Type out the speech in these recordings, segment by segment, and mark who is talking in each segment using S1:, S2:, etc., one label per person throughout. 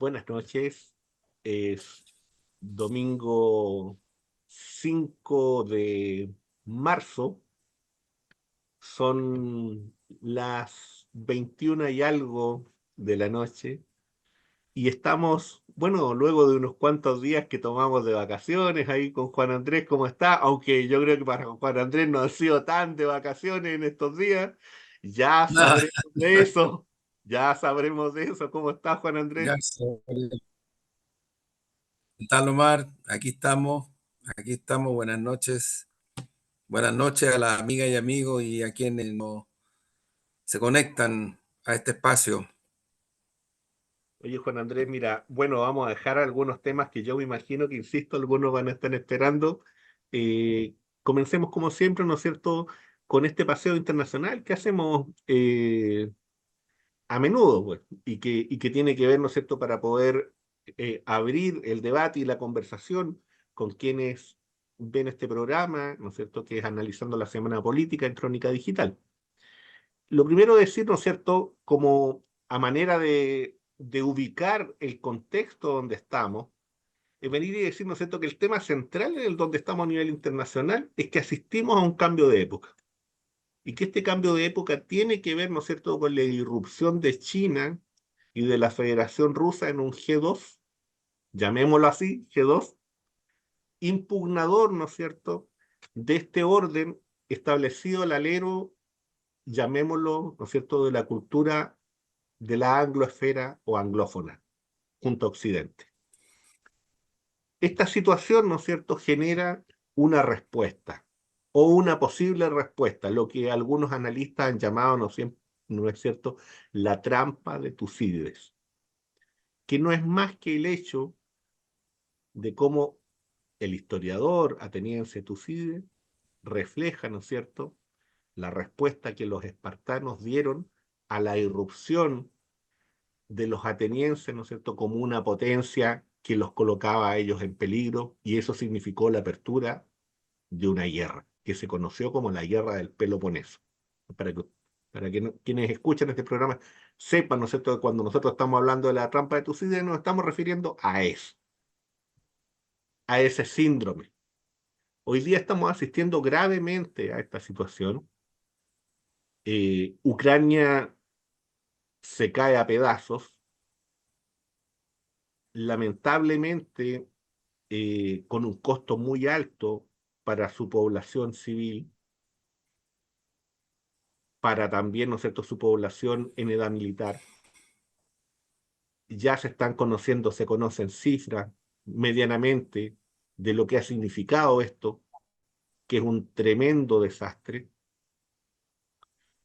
S1: Buenas noches. Es domingo 5 de marzo. Son las 21 y algo de la noche. Y estamos, bueno, luego de unos cuantos días que tomamos de vacaciones ahí con Juan Andrés, ¿cómo está? Aunque yo creo que para Juan Andrés no han sido tan de vacaciones en estos días. Ya
S2: Nada,
S1: sabremos de eso. Ya sabremos de eso. ¿Cómo está Juan Andrés?
S2: ya, ¿qué tal, Omar? Aquí estamos, buenas noches a las amigas y amigos y a quienes se conectan a este espacio.
S1: Oye, Juan Andrés, mira, bueno, vamos a dejar algunos temas que yo me imagino que, insisto, algunos van a estar esperando. Comencemos como siempre, ¿no es cierto?, con este paseo internacional que hacemos a menudo, pues, y que tiene que ver, ¿no es cierto?, para poder abrir el debate y la conversación con quienes ven este programa, ¿no es cierto?, que es Analizando la Semana Política en Crónica Digital. Lo primero decir, ¿no es cierto?, como a manera de ubicar el contexto donde estamos, es venir y decir, ¿no es cierto?, que el tema central en el donde estamos a nivel internacional es que asistimos a un cambio de época. Y que este cambio de época tiene que ver, ¿no es cierto?, con la irrupción de China y de la Federación Rusa en un G2, llamémoslo así, G2, impugnador, ¿no es cierto?, de este orden establecido al alero, llamémoslo, ¿no es cierto?, de la cultura de la angloesfera o anglófona, junto a Occidente. Esta situación, ¿no es cierto?, genera una respuesta o una posible respuesta, lo que algunos analistas han llamado, ¿no es cierto?, la trampa de Tucídides, que no es más que el hecho de cómo el historiador ateniense Tucídides refleja, ¿no es cierto?, la respuesta que los espartanos dieron a la irrupción de los atenienses, ¿no es cierto?, como una potencia que los colocaba a ellos en peligro, y eso significó la apertura de una guerra, que se conoció como la Guerra del Peloponeso. Para que, para que quienes escuchan este programa sepan, ¿no es cierto?, que cuando nosotros estamos hablando de la trampa de Tucídides, nos estamos refiriendo a eso, a ese síndrome. Hoy día estamos asistiendo gravemente a esta situación. Ucrania se cae a pedazos, lamentablemente con un costo muy alto para su población civil, para también, ¿no es cierto?, su población en edad militar. Ya se están conociendo, se conocen cifras medianamente de lo que ha significado esto, que es un tremendo desastre.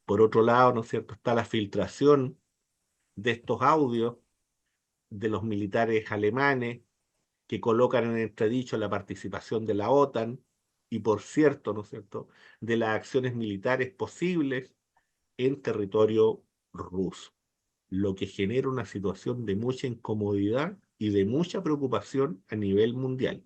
S1: Por otro lado, ¿no es cierto?, está la filtración de estos audios de los militares alemanes que colocan en entredicho la participación de la OTAN y, por cierto, ¿no es cierto?, de las acciones militares posibles en territorio ruso, lo que genera una situación de mucha incomodidad y de mucha preocupación a nivel mundial.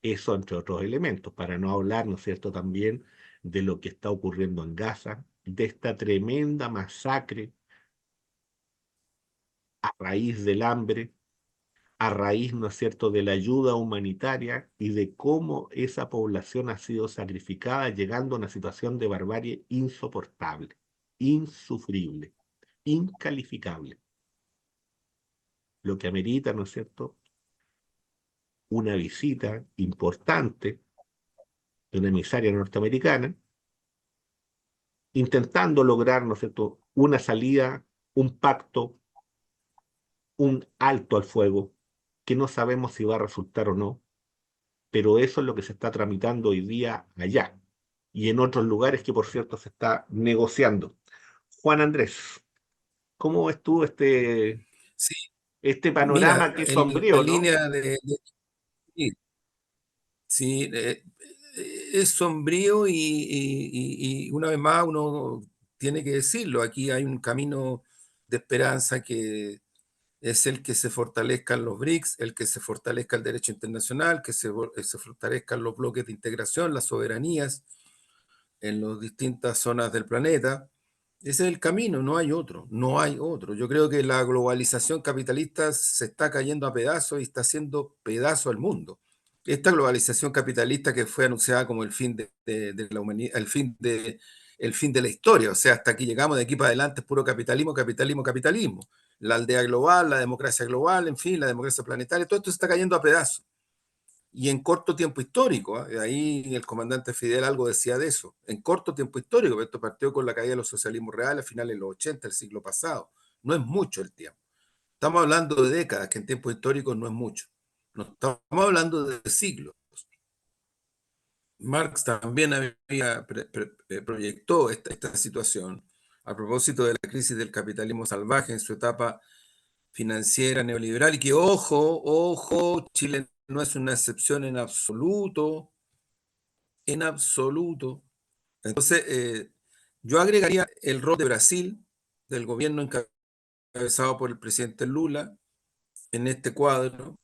S1: Eso entre otros elementos, para no hablar, ¿no es cierto?, también de lo que está ocurriendo en Gaza, de esta tremenda masacre a raíz del hambre, a raíz, ¿no es cierto?, de la ayuda humanitaria y de cómo esa población ha sido sacrificada, llegando a una situación de barbarie insoportable, insufrible, incalificable, lo que amerita, ¿no es cierto?, una visita importante de una emisaria norteamericana, intentando lograr, ¿no es cierto?, una salida, un pacto, un alto al fuego, que no sabemos si va a resultar o no, pero eso es lo que se está tramitando hoy día allá y en otros lugares que, por cierto, se está negociando. Juan Andrés, ¿cómo ves tú
S2: Sí,
S1: este
S2: mira,
S1: panorama que es
S2: en la
S1: sombrío, ¿no?
S2: línea sí, sí, es sombrío y una vez más uno tiene que decirlo, aquí hay un camino de esperanza que es el que se fortalezcan los BRICS, el que se fortalezca el derecho internacional, que se fortalezcan los bloques de integración, las soberanías en las distintas zonas del planeta. Ese es el camino, no hay otro, no hay otro. Yo creo que la globalización capitalista se está cayendo a pedazos y está haciendo pedazo al mundo. Esta globalización capitalista que fue anunciada como el fin de la humanidad, el fin de la historia, o sea, hasta aquí llegamos, de aquí para adelante es puro capitalismo, capitalismo, capitalismo. La aldea global, la democracia global, en fin, la democracia planetaria, todo esto se está cayendo a pedazos y en corto tiempo histórico. Ahí el comandante Fidel algo decía de eso, en corto tiempo histórico, pero esto partió con la caída de los socialismos reales a finales de los 80 del siglo pasado. No es mucho el tiempo. Estamos hablando de décadas, que en tiempos históricos no es mucho. No estamos hablando de siglos. Marx también proyectó esta situación a propósito de la crisis del capitalismo salvaje en su etapa financiera neoliberal, y que, ojo, ojo, Chile no es una excepción en absoluto, en absoluto. Entonces, yo agregaría el rol de Brasil, del gobierno encabezado por el presidente Lula, en este cuadro,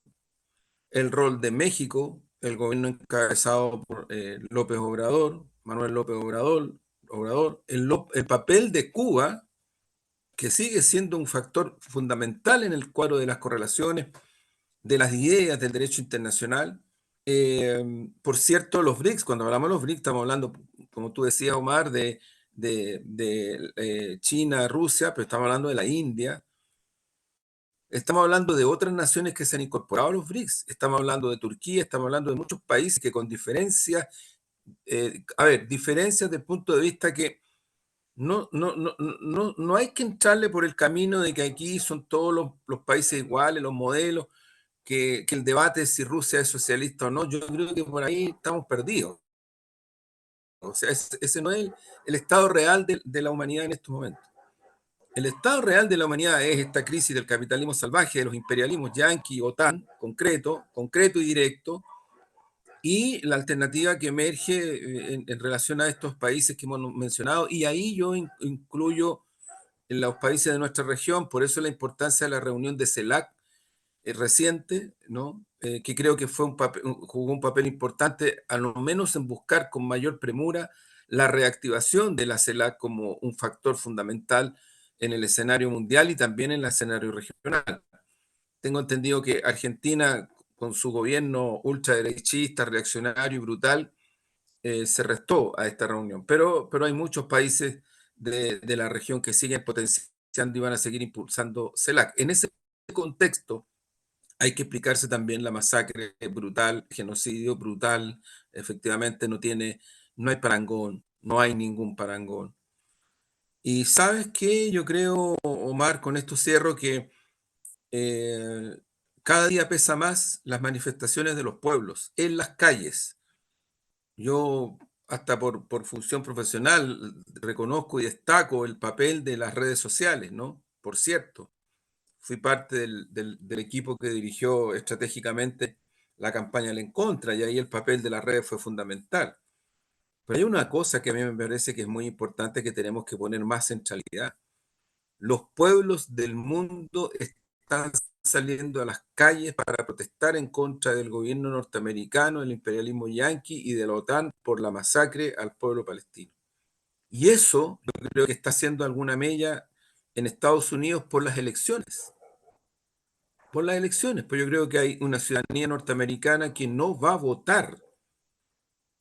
S2: el rol de México, el gobierno encabezado por López Obrador, Manuel López Obrador, el papel de Cuba, que sigue siendo un factor fundamental en el cuadro de las correlaciones, de las ideas del derecho internacional. Por cierto, los BRICS, cuando hablamos de los BRICS, estamos hablando, como tú decías, Omar, de China, Rusia, pero estamos hablando de la India. Estamos hablando de otras naciones que se han incorporado a los BRICS. Estamos hablando de Turquía, estamos hablando de muchos países que con diferencias, diferencias del punto de vista que no hay que entrarle por el camino de que aquí son todos los países iguales, los modelos, que el debate es si Rusia es socialista o no. Yo creo que por ahí estamos perdidos. O sea, ese no es el estado real de la humanidad en estos momentos. El estado real de la humanidad es esta crisis del capitalismo salvaje, de los imperialismos yanqui, OTAN, concreto y directo, y la alternativa que emerge en relación a estos países que hemos mencionado, y ahí yo incluyo en los países de nuestra región, por eso la importancia de la reunión de CELAC reciente, ¿no? Que creo que jugó un papel importante, a lo menos en buscar con mayor premura la reactivación de la CELAC como un factor fundamental en el escenario mundial y también en el escenario regional. Tengo entendido que Argentina, con su gobierno ultraderechista, reaccionario y brutal, se restó a esta reunión, pero hay muchos países de la región que siguen potenciando y van a seguir impulsando CELAC. En ese contexto, hay que explicarse también la masacre brutal, genocidio brutal, efectivamente no hay parangón, no hay ningún parangón. Y sabes qué, yo creo, Omar, con esto cierro, que eh, cada día pesa más las manifestaciones de los pueblos en las calles. Yo, hasta por función profesional, reconozco y destaco el papel de las redes sociales, ¿no? Por cierto, fui parte del equipo que dirigió estratégicamente la campaña del En Contra, y ahí el papel de las redes fue fundamental. Pero hay una cosa que a mí me parece que es muy importante, que tenemos que poner más centralidad. Los pueblos del mundo están saliendo a las calles para protestar en contra del gobierno norteamericano, del imperialismo yanqui y de la OTAN por la masacre al pueblo palestino. Y eso yo creo que está haciendo alguna mella en Estados Unidos por las elecciones. Por las elecciones, pues yo creo que hay una ciudadanía norteamericana que no va a votar.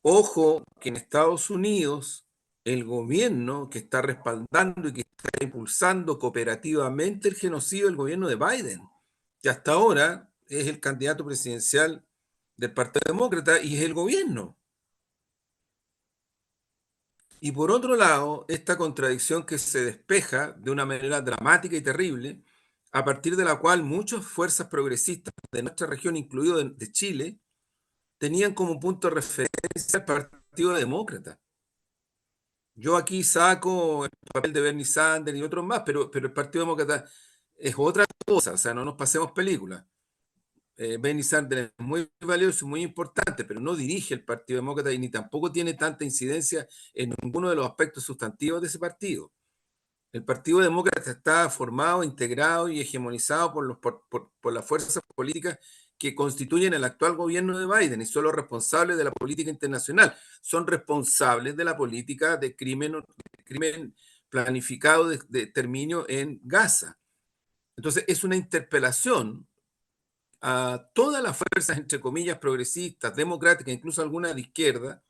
S2: Ojo que en Estados Unidos el gobierno que está respaldando y que está impulsando cooperativamente el genocidio del gobierno de Biden, que hasta ahora es el candidato presidencial del Partido Demócrata y es el gobierno. Y por otro lado, esta contradicción que se despeja de una manera dramática y terrible, a partir de la cual muchas fuerzas progresistas de nuestra región, incluido de Chile, tenían como punto de referencia al Partido Demócrata. Yo aquí saco el papel de Bernie Sanders y otros más, pero el Partido Demócrata es otra cosa, o sea, no nos pasemos películas. Bernie Sanders es muy valioso y muy importante, pero no dirige el Partido Demócrata y ni tampoco tiene tanta incidencia en ninguno de los aspectos sustantivos de ese partido. El Partido Demócrata está formado, integrado y hegemonizado por las fuerzas políticas que constituyen el actual gobierno de Biden, y son los responsables de la política internacional. Son responsables de la política de crimen planificado de exterminio en Gaza. Entonces, es una interpelación a todas las fuerzas, entre comillas, progresistas, democráticas, incluso algunas de izquierda,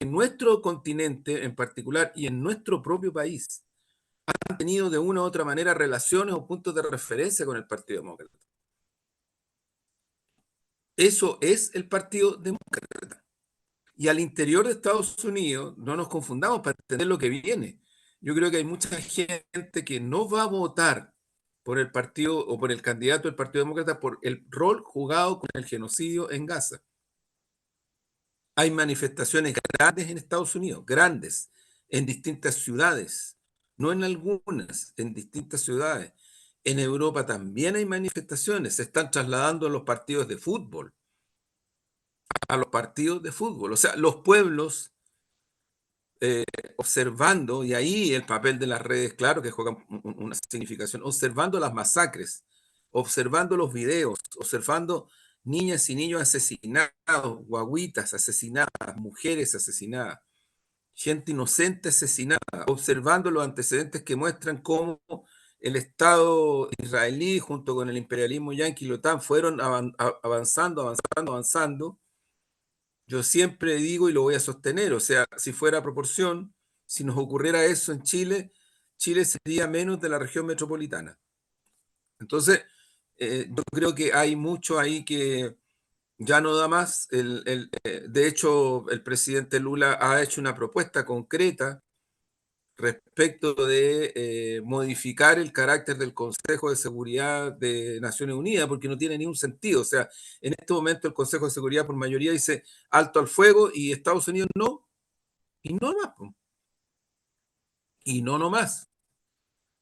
S2: en nuestro continente en particular y en nuestro propio país, han tenido de una u otra manera relaciones o puntos de referencia con el Partido Demócrata. Eso es el Partido Demócrata. Y al interior de Estados Unidos, no nos confundamos para entender lo que viene. Yo creo que hay mucha gente que no va a votar por el partido o por el candidato del Partido Demócrata por el rol jugado con el genocidio en Gaza. Hay manifestaciones grandes en Estados Unidos, grandes, en distintas ciudades, no en algunas, en distintas ciudades. En Europa también hay manifestaciones, se están trasladando a los partidos de fútbol, O sea, los pueblos observando, y ahí el papel de las redes, claro que juegan una significación, observando las masacres, observando los videos, observando niñas y niños asesinados, guaguitas asesinadas, mujeres asesinadas, gente inocente asesinada, observando los antecedentes que muestran cómo el Estado israelí junto con el imperialismo yanqui y la OTAN fueron avanzando. Yo siempre digo y lo voy a sostener, o sea, si fuera proporción, si nos ocurriera eso en Chile, Chile sería menos de la región metropolitana. Entonces, yo creo que hay mucho ahí que ya no da más. De hecho, el presidente Lula ha hecho una propuesta concreta respecto de modificar el carácter del Consejo de Seguridad de Naciones Unidas, porque no tiene ningún sentido. O sea, en este momento el Consejo de Seguridad por mayoría dice alto al fuego y Estados Unidos no, y no más, y no nomás.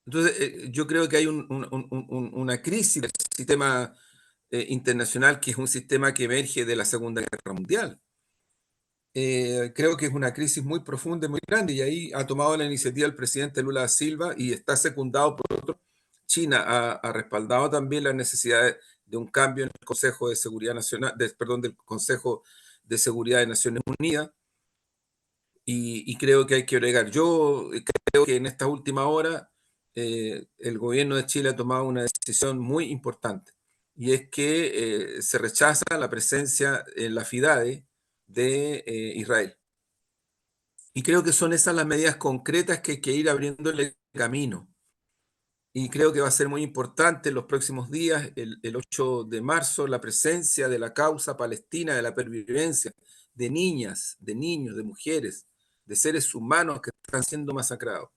S2: Entonces, yo creo que hay una crisis del sistema internacional, que es un sistema que emerge de la Segunda Guerra Mundial. Creo que es una crisis muy profunda y muy grande, y ahí ha tomado la iniciativa el presidente Lula da Silva y está secundado por otro. China ha respaldado también la necesidad de un cambio en el Consejo de Seguridad Nacional, perdón, del Consejo de Seguridad de Naciones Unidas, y creo que hay que bregar. Yo creo que en esta última hora el gobierno de Chile ha tomado una decisión muy importante, y es que se rechaza la presencia en la FIDADE de Israel. Y creo que son esas las medidas concretas que hay que ir abriéndole camino. Y creo que va a ser muy importante en los próximos días, el 8 de marzo, la presencia de la causa palestina, de la pervivencia de niñas, de niños, de mujeres, de seres humanos que están siendo masacrados.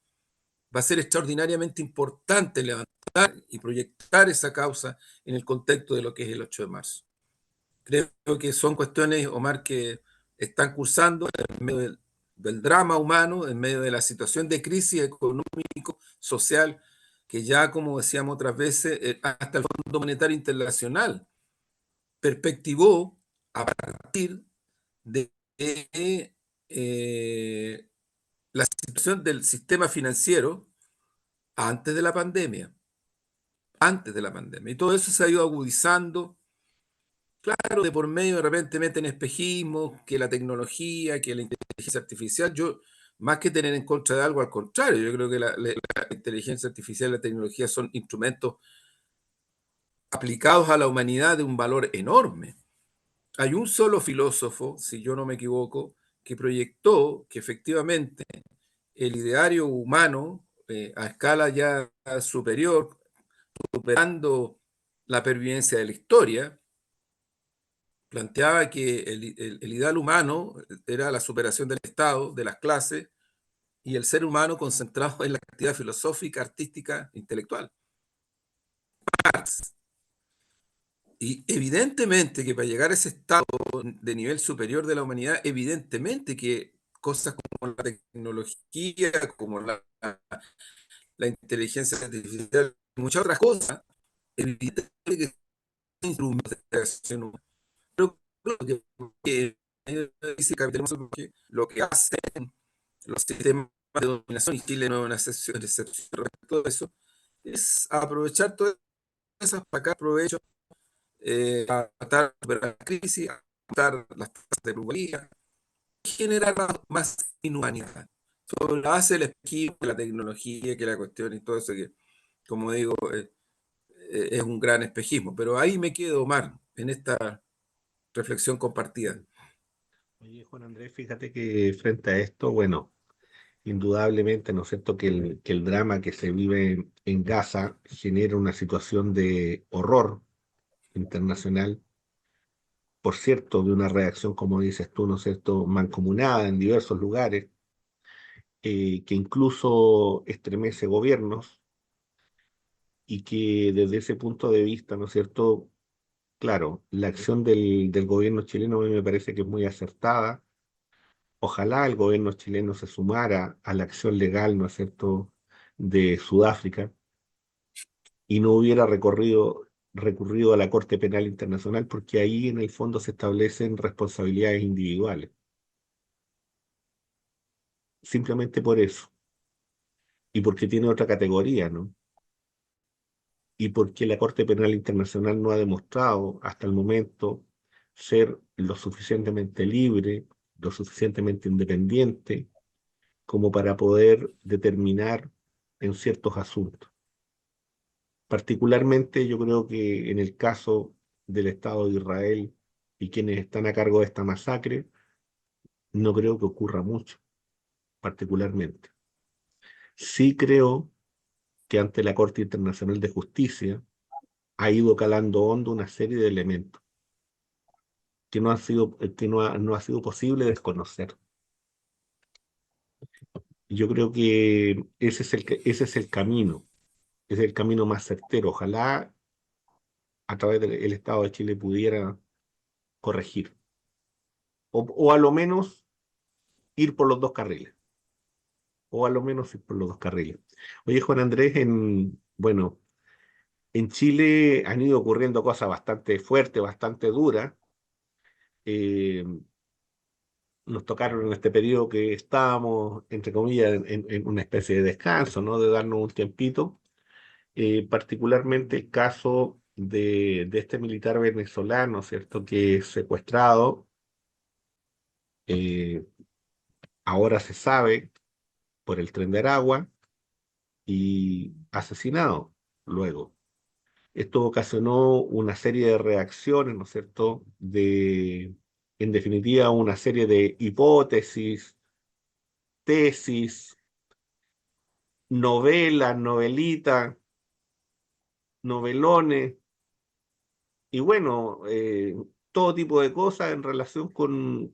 S2: Va a ser extraordinariamente importante levantar y proyectar esa causa en el contexto de lo que es el 8 de marzo. Creo que son cuestiones, Omar, que están cursando en medio del drama humano, en medio de la situación de crisis económico, social, que ya, como decíamos otras veces, hasta el Fondo Monetario Internacional perspectivó a partir de eh, la situación del sistema financiero antes de la pandemia, antes de la pandemia. Y todo eso se ha ido agudizando. Claro, de por medio de repente meten espejismos, que la tecnología, que la inteligencia artificial. Yo, más que tener en contra de algo, al contrario, yo creo que la inteligencia artificial y la tecnología son instrumentos aplicados a la humanidad de un valor enorme. Hay un solo filósofo, si yo no me equivoco, que proyectó que efectivamente el ideario humano a escala ya superior, superando la pervivencia de la historia, planteaba que el ideal humano era la superación del Estado, de las clases, y el ser humano concentrado en la actividad filosófica, artística, intelectual. Marx. Y evidentemente que para llegar a ese estado de nivel superior de la humanidad, evidentemente que cosas como la tecnología, como la inteligencia artificial, muchas otras cosas, evidentemente que son instrumentos de creación humana. Pero lo que dice el capitalismo, lo que hacen los sistemas de dominación, y Chile no es una excepción respecto de eso, es aprovechar todas esas para sacar provecho, para tratar de superar la crisis, aumentar las tasas de pluralidad, generar más inhumanidad. sobre la base del espejismo, que la tecnología, que la cuestión y todo eso, que como digo, es un gran espejismo. Pero ahí me quedo, Omar, en esta reflexión compartida.
S1: Oye, Juan Andrés, fíjate que frente a esto, bueno, indudablemente, ¿no es cierto?, que el drama que se vive en Gaza genera una situación de horror internacional, por cierto, de una reacción, como dices tú, ¿no es cierto?, mancomunada en diversos lugares, que incluso estremece gobiernos y que desde ese punto de vista, ¿no es cierto?, claro, la acción del gobierno chileno a mí me parece que es muy acertada. Ojalá el gobierno chileno se sumara a la acción legal, ¿no es cierto?, de Sudáfrica y no hubiera recurrido a la Corte Penal Internacional porque ahí en el fondo se establecen responsabilidades individuales. Simplemente por eso. Y porque tiene otra categoría, ¿no? Y porque la Corte Penal Internacional no ha demostrado hasta el momento ser lo suficientemente libre, lo suficientemente independiente como para poder determinar en ciertos asuntos. Particularmente yo creo que en el caso del Estado de Israel y quienes están a cargo de esta masacre, no creo que ocurra mucho, particularmente. Sí creo que ante la Corte Internacional de Justicia ha ido calando hondo una serie de elementos que no ha sido posible desconocer. Yo creo que ese es el camino, ese es el camino más certero. Ojalá a través del Estado de Chile pudiera corregir, o a lo menos ir por los dos carriles, o a lo menos ir por los dos carriles. Oye, Juan Andrés, bueno, en Chile han ido ocurriendo cosas bastante fuertes, bastante duras. Eh, Nos tocaron en este periodo que estábamos, entre comillas, en una especie de descanso, ¿no? De darnos un tiempito. Particularmente el caso de este militar venezolano, ¿cierto? Que es secuestrado. eh, Ahora se sabe por el Tren de Aragua y asesinado luego. Esto ocasionó una serie de reacciones, ¿no es cierto? En definitiva, una serie de hipótesis, tesis, novelas, novelitas, novelones, y bueno, todo tipo de cosas en relación con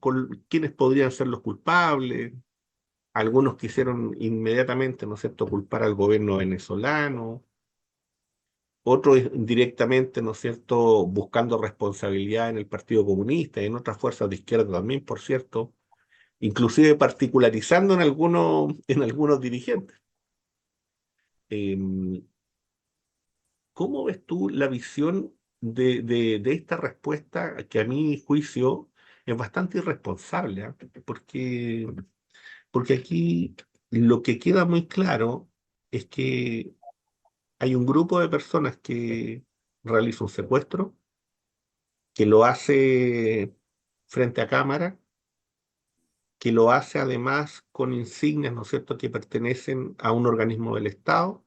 S1: quiénes podrían ser los culpables. Algunos quisieron inmediatamente, ¿no es cierto?, culpar al gobierno venezolano, otros directamente, ¿no es cierto?, buscando responsabilidad en el Partido Comunista y en otras fuerzas de izquierda también, por cierto, inclusive particularizando en algunos dirigentes. Em, ¿Cómo ves tú la visión de esta respuesta que a mi juicio es bastante irresponsable? ¿Ah? Porque aquí lo que queda muy claro es que hay un grupo de personas que realiza un secuestro, que lo hace frente a cámara, que lo hace además con insignias, ¿no es cierto?, que pertenecen a un organismo del Estado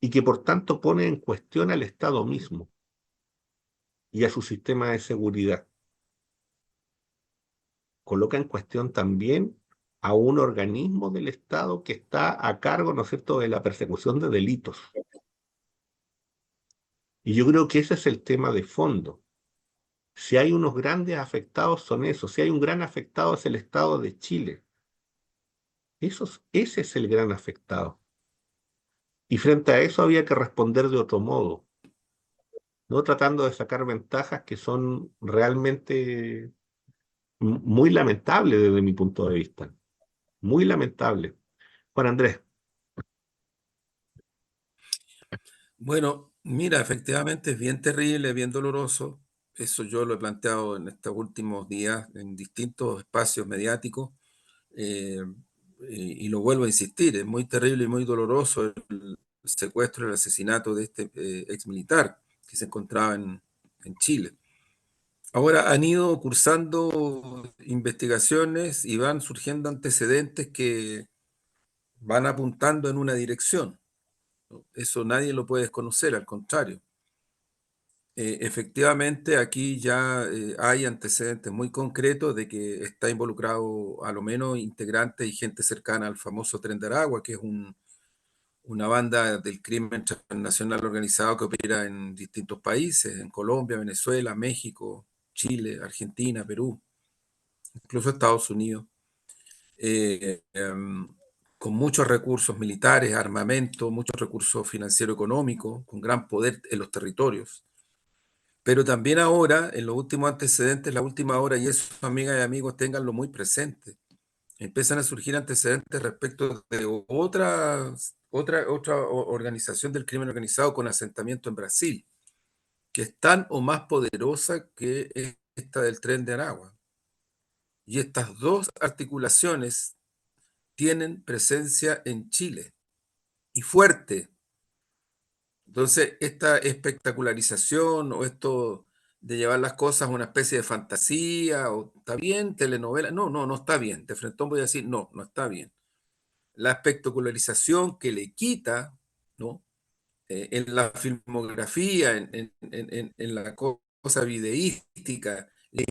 S1: y que por tanto pone en cuestión al Estado mismo y a su sistema de seguridad. Coloca en cuestión también a un organismo del Estado que está a cargo, ¿no es cierto?, de la persecución de delitos. Y yo creo que ese es el tema de fondo. Si hay unos grandes afectados son esos, si hay un gran afectado es el Estado de Chile. Ese es el gran afectado. Y frente a eso había que responder de otro modo, no tratando de sacar ventajas que son realmente muy lamentables desde mi punto de vista. Muy lamentables. Juan Andrés.
S2: Bueno, mira, efectivamente es bien terrible, bien doloroso. Eso yo lo he planteado en estos últimos días en distintos espacios mediáticos, eh, y lo vuelvo a insistir, es muy terrible y muy doloroso el secuestro y el asesinato de este ex militar que se encontraba en Chile. Ahora han ido cursando investigaciones y van surgiendo antecedentes que van apuntando en una dirección, ¿no? Eso nadie lo puede desconocer, al contrario. Efectivamente, aquí ya hay antecedentes muy concretos de que está involucrado a lo menos integrantes y gente cercana al famoso Tren de Aragua, que es una banda del crimen transnacional organizado que opera en distintos países, en Colombia, Venezuela, México, Chile, Argentina, Perú, incluso Estados Unidos, eh, em, con muchos recursos militares, armamento, muchos recursos financiero-económicos, con gran poder en los territorios. Pero también ahora, en los últimos antecedentes, la última hora, y eso, amigas y amigos, ténganlo muy presente, empiezan a surgir antecedentes respecto de otra organización del crimen organizado con asentamiento en Brasil, que es tan o más poderosa que esta del Tren de Aragua. Y estas dos articulaciones tienen presencia en Chile y fuerte. Entonces, esta espectacularización o esto de llevar las cosas a una especie de fantasía, o está bien, telenovela, no, no, no está bien. De frente voy a decir, no, no está bien. La espectacularización que le quita, ¿no? En la filmografía, en la cosa videística, le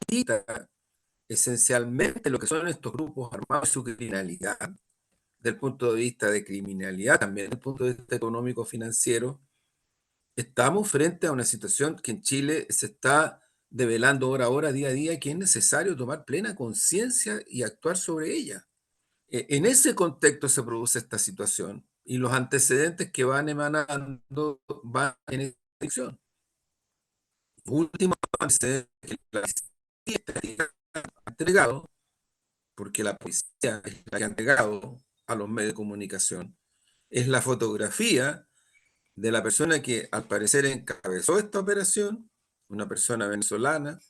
S2: quita esencialmente lo que son estos grupos armados y su criminalidad, del punto de vista de criminalidad, también del punto de vista económico financiero. Estamos frente a una situación que en Chile se está develando hora a hora, día a día, que es necesario tomar plena conciencia y actuar sobre ella. En ese contexto se produce esta situación y los antecedentes que van emanando van en esa dirección. Último antecedente que la policía ha entregado, porque la policía es la que ha entregado a los medios de comunicación, es la fotografía de la persona que al parecer encabezó esta operación, una persona venezolana,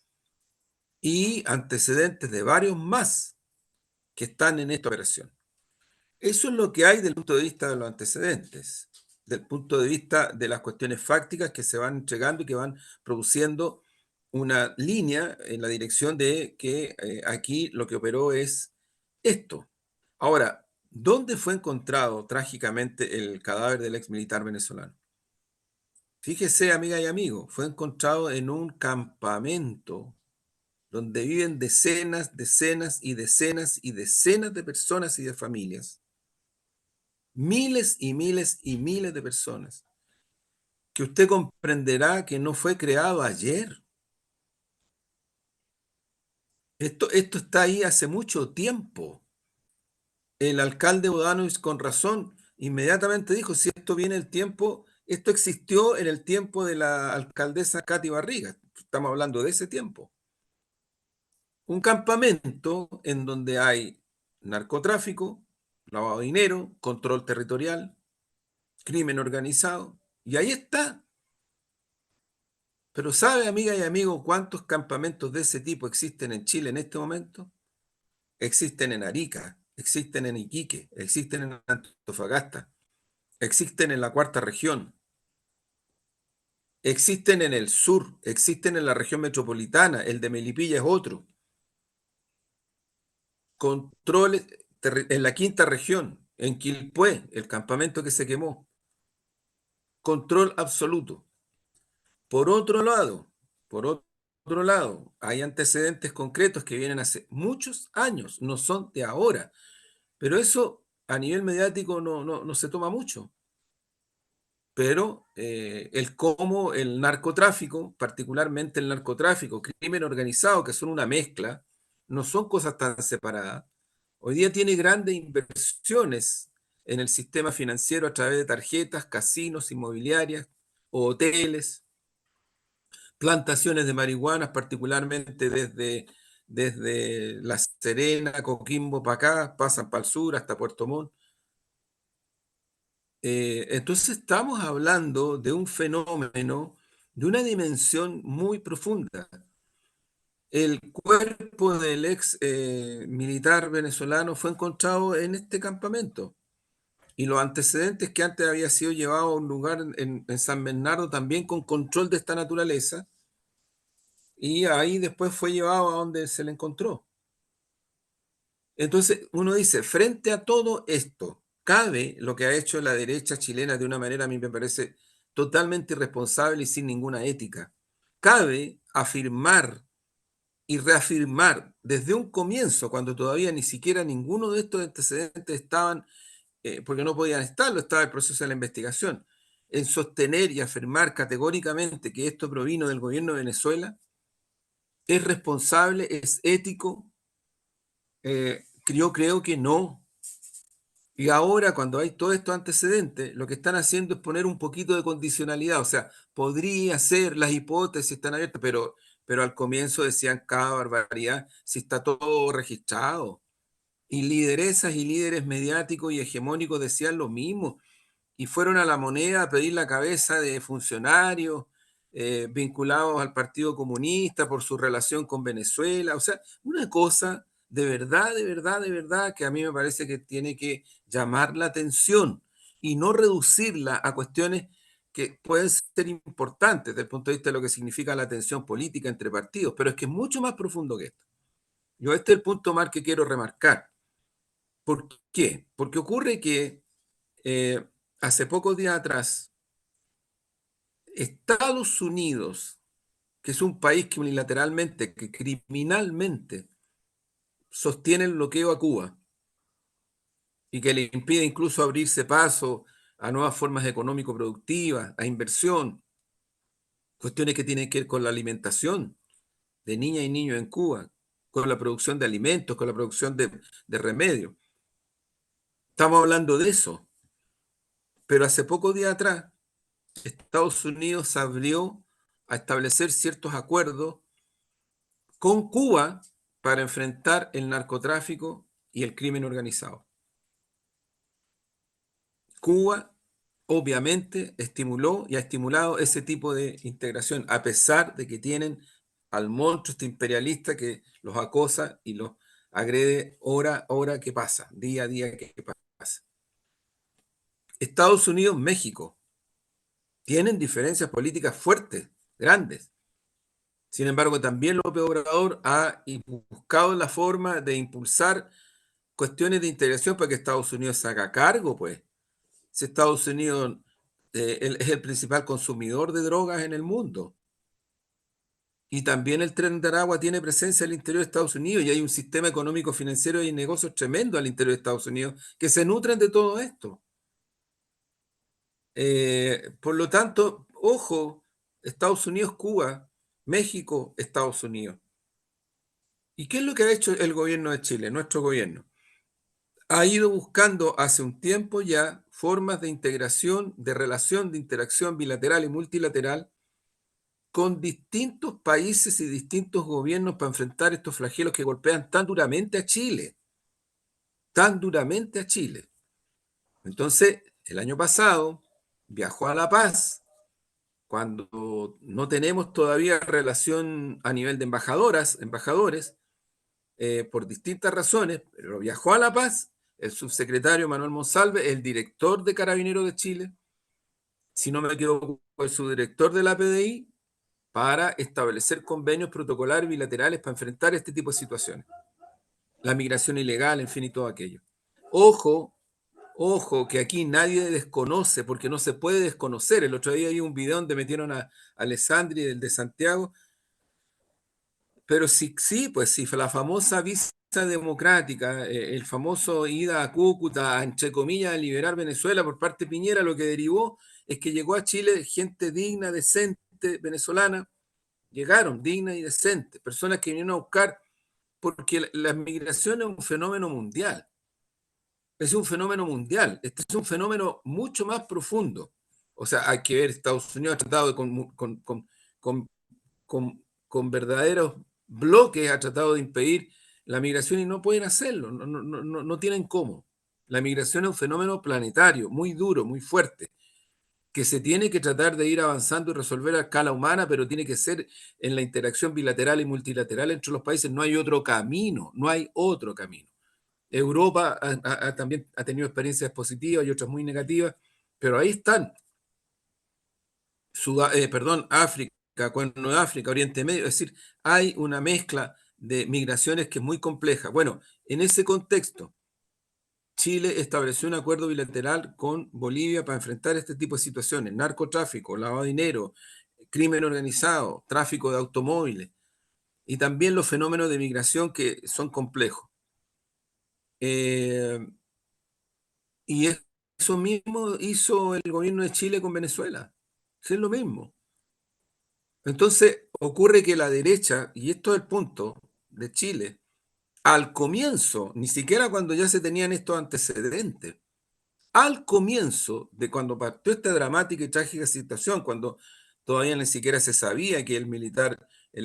S2: y antecedentes de varios más que están en esta operación. Eso es lo que hay del punto de vista de los antecedentes, del punto de vista de las cuestiones fácticas que se van entregando y que van produciendo una línea en la dirección de que aquí lo que operó es esto. Ahora, ¿dónde fue encontrado trágicamente el cadáver del ex militar venezolano? Fíjese, amiga y amigo, fue encontrado en un campamento donde viven decenas, decenas y decenas y decenas de personas y de familias. Miles y miles y miles de personas. Que usted comprenderá que no fue creado ayer. Esto está ahí hace mucho tiempo. El alcalde Bodanovich, con razón, inmediatamente dijo, si esto viene el tiempo, esto existió en el tiempo de la alcaldesa Katy Barriga. Estamos hablando de ese tiempo. Un campamento en donde hay narcotráfico, lavado de dinero, control territorial, crimen organizado, y ahí está. Pero ¿sabe, amiga y amigo, cuántos campamentos de ese tipo existen en Chile en este momento? Existen en Arica, existen en Iquique, existen en Antofagasta, existen en la cuarta región, existen en el sur, existen en la región metropolitana, el de Melipilla es otro. Controles en la quinta región, en Quilpué, el campamento que se quemó. Control absoluto. Por otro lado, por otro lado, hay antecedentes concretos que vienen hace muchos años, no son de ahora, pero eso a nivel mediático no se toma mucho. Pero el cómo el narcotráfico, particularmente el narcotráfico, crimen organizado, que son una mezcla, no son cosas tan separadas. Hoy día tiene grandes inversiones en el sistema financiero a través de tarjetas, casinos, inmobiliarias, hoteles, plantaciones de marihuana, particularmente desde La Serena, Coquimbo para acá, pasan para el sur hasta Puerto Montt. Entonces estamos hablando de un fenómeno de una dimensión muy profunda. El cuerpo del ex militar venezolano fue encontrado en este campamento y los antecedentes que antes había sido llevado a un lugar en San Bernardo también con control de esta naturaleza y ahí después fue llevado a donde se le encontró. Entonces, uno dice, frente a todo esto, cabe lo que ha hecho la derecha chilena de una manera, a mí me parece totalmente irresponsable y sin ninguna ética. Cabe afirmar y reafirmar desde un comienzo, cuando todavía ni siquiera ninguno de estos antecedentes estaban, porque no podían estarlo, estaba el proceso de la investigación, en sostener y afirmar categóricamente que esto provino del gobierno de Venezuela, es responsable, es ético. Yo creo que no. Y ahora, cuando hay todos estos antecedentes, lo que están haciendo es poner un poquito de condicionalidad. O sea, podría ser, las hipótesis están abiertas, pero al comienzo decían cada barbaridad, si está todo registrado. Y lideresas y líderes mediáticos y hegemónicos decían lo mismo. Y fueron a La Moneda a pedir la cabeza de funcionarios vinculados al Partido Comunista por su relación con Venezuela. O sea, una cosa de verdad, de verdad, de verdad que a mí me parece que tiene que llamar la atención y no reducirla a cuestiones que pueden ser importantes desde el punto de vista de lo que significa la tensión política entre partidos, pero es que es mucho más profundo que esto. Yo este es el punto más que quiero remarcar. ¿Por qué? Porque ocurre que eh, hace pocos días atrás, Estados Unidos, que es un país que unilateralmente, que criminalmente sostiene el bloqueo a Cuba y que le impide incluso abrirse paso a nuevas formas económico-productivas, a inversión, cuestiones que tienen que ver con la alimentación de niñas y niños en Cuba, con la producción de alimentos, con la producción de remedios. Estamos hablando de eso, pero hace pocos días atrás Estados Unidos se abrió a establecer ciertos acuerdos con Cuba para enfrentar el narcotráfico y el crimen organizado. Cuba obviamente estimuló y ha estimulado ese tipo de integración, a pesar de que tienen al monstruo este imperialista que los acosa y los agrede hora a hora que pasa, día a día que pasa. Estados Unidos, México, tienen diferencias políticas fuertes, grandes. Sin embargo, también López Obrador ha buscado la forma de impulsar cuestiones de integración para que Estados Unidos se haga cargo, pues. Si Estados Unidos es el principal consumidor de drogas en el mundo. Y también el Tren de Aragua tiene presencia en el interior de Estados Unidos y hay un sistema económico, financiero y negocios tremendo al interior de Estados Unidos que se nutren de todo esto. Por lo tanto, ojo, Estados Unidos, Cuba, México, Estados Unidos. ¿Y qué es lo que ha hecho el gobierno de Chile, nuestro gobierno? Ha ido buscando hace un tiempo ya formas de integración, de relación, de interacción bilateral y multilateral con distintos países y distintos gobiernos para enfrentar estos flagelos que golpean tan duramente a Chile, tan duramente a Chile. Entonces, el año pasado viajó a La Paz, cuando no tenemos todavía relación a nivel de embajadoras, embajadores, por distintas razones, pero viajó a La Paz el subsecretario Manuel Monsalve, el director de Carabineros de Chile, si no me equivoco, el subdirector de la PDI, para establecer convenios protocolarios bilaterales para enfrentar este tipo de situaciones. La migración ilegal, en fin, y todo aquello. Ojo, ojo, que aquí nadie desconoce, porque no se puede desconocer. El otro día hay un video donde metieron a Alessandri, del de Santiago, pero sí, sí, pues sí, la famosa visa democrática, el famoso ida a Cúcuta, entre comillas, a liberar Venezuela por parte de Piñera, lo que derivó es que llegó a Chile gente digna, decente, venezolana, llegaron dignas y decentes, personas que vinieron a buscar, porque la migración es un fenómeno mundial, es un fenómeno mundial, este es un fenómeno mucho más profundo. O sea, hay que ver, Estados Unidos ha tratado con, con verdaderos bloques, ha tratado de impedir la migración y no pueden hacerlo, no tienen cómo. La migración es un fenómeno planetario, muy duro, muy fuerte, que se tiene que tratar de ir avanzando y resolver a escala humana, pero tiene que ser en la interacción bilateral y multilateral entre los países. No hay otro camino, no hay otro camino. Europa también ha tenido experiencias positivas y otras muy negativas, pero ahí están. Perdón, África, África, Cuerno de África, Oriente Medio, es decir, hay una mezcla de migraciones que es muy compleja. Bueno, en ese contexto, Chile estableció un acuerdo bilateral con Bolivia para enfrentar este tipo de situaciones: narcotráfico, lavado de dinero, crimen organizado, tráfico de automóviles y también los fenómenos de migración que son complejos. Eh, y eso mismo hizo el gobierno de Chile con Venezuela. Es lo mismo. Entonces ocurre que la derecha, y esto es el punto de Chile, al comienzo, ni siquiera cuando ya se tenían estos antecedentes, al comienzo de cuando partió esta dramática y trágica situación, cuando todavía ni siquiera se sabía que el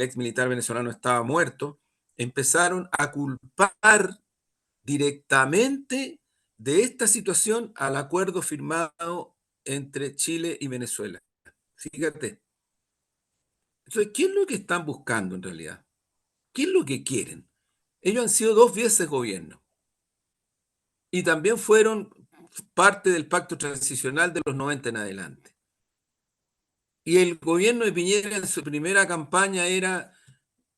S2: ex militar venezolano estaba muerto, empezaron a culpar directamente de esta situación al acuerdo firmado entre Chile y Venezuela. Fíjate. Entonces, ¿qué es lo que están buscando en realidad? ¿Qué es lo que quieren? Ellos han sido 2 veces gobierno y también fueron parte del pacto transicional de los 90 en adelante. Y el gobierno de Piñera en su primera campaña era